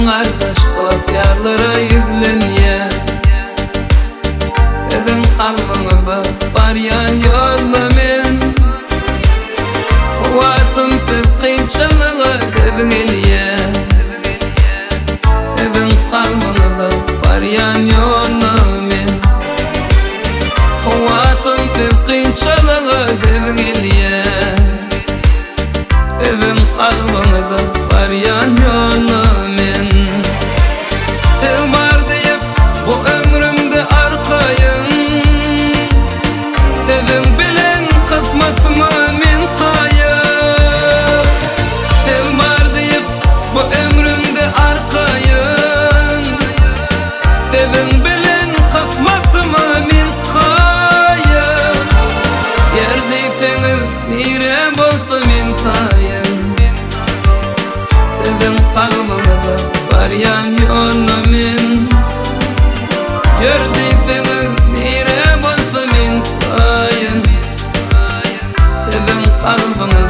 kardeş dost yarlara yükleniye. Sevin kalbimi var yan yolla men. Kuvvatım sev kıyınçalığı dedin eliye. Sevin kalbimi var yan yolla men. Kuvvatım sev kıyınçalığı dedin eliye. Sevin kalbimi var yan yolla men. Sev var deyip bu ömrümde arkayın. Sevin bilen kısmetime min kayın. Sev var deyip bu ömrümde arkayın. Sevin bilen kısmetime min kayın. Yerdeyseniz nire bolsa min tayın. Sevin kalbimi var yan yolla men. Yerdeyseniz nire bolsa min tayın. Sevin kalbimi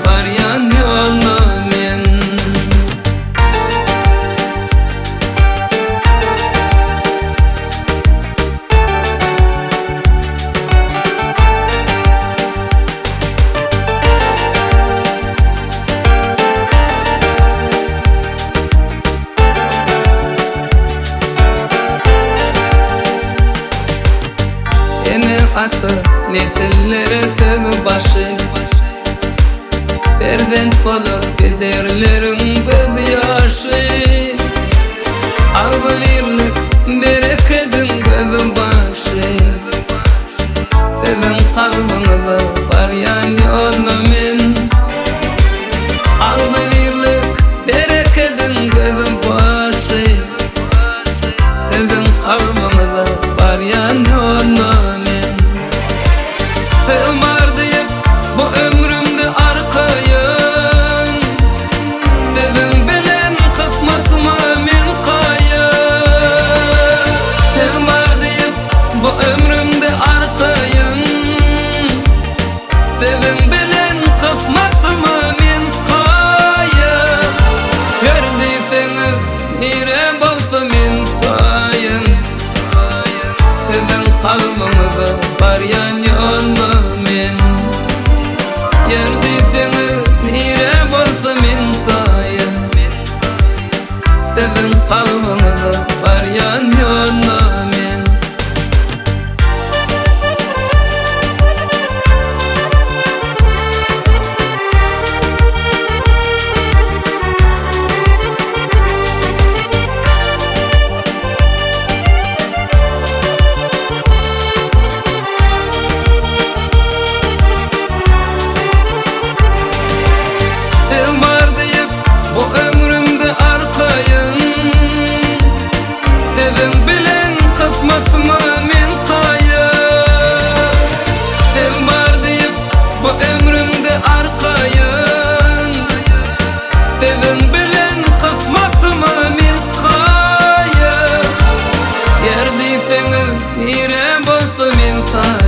var yan yolla men. Atı nesillere sev başı. Berden olur giderlerin bez yaşı. Alba birlik berekedin bez başı. Sevin kalbini var yan yolla men. Alba birlik berekedin bez başı. Sevin kalbini var yan yolla men. Sev var deyip bu ömrümde arkayın. Sevin bilen kısmetime min kayın. Sev var deyip bu ömrümde arkayın. Sevin bilen kısmetime min kayın. Yerdeyseniz nire bolsa min tayın. Sevin kalbimi var yan yolla men. Yerdeyseniz nire bolsa min tayın. Sevin kalbimi var yan yolla men. Sevin bilen kısmetime min kayın. Sev var deyip bu ömrümde arkayın. Sevin bilen kısmetime min kayın. Yerdeyseniz nire bolsa min tayın.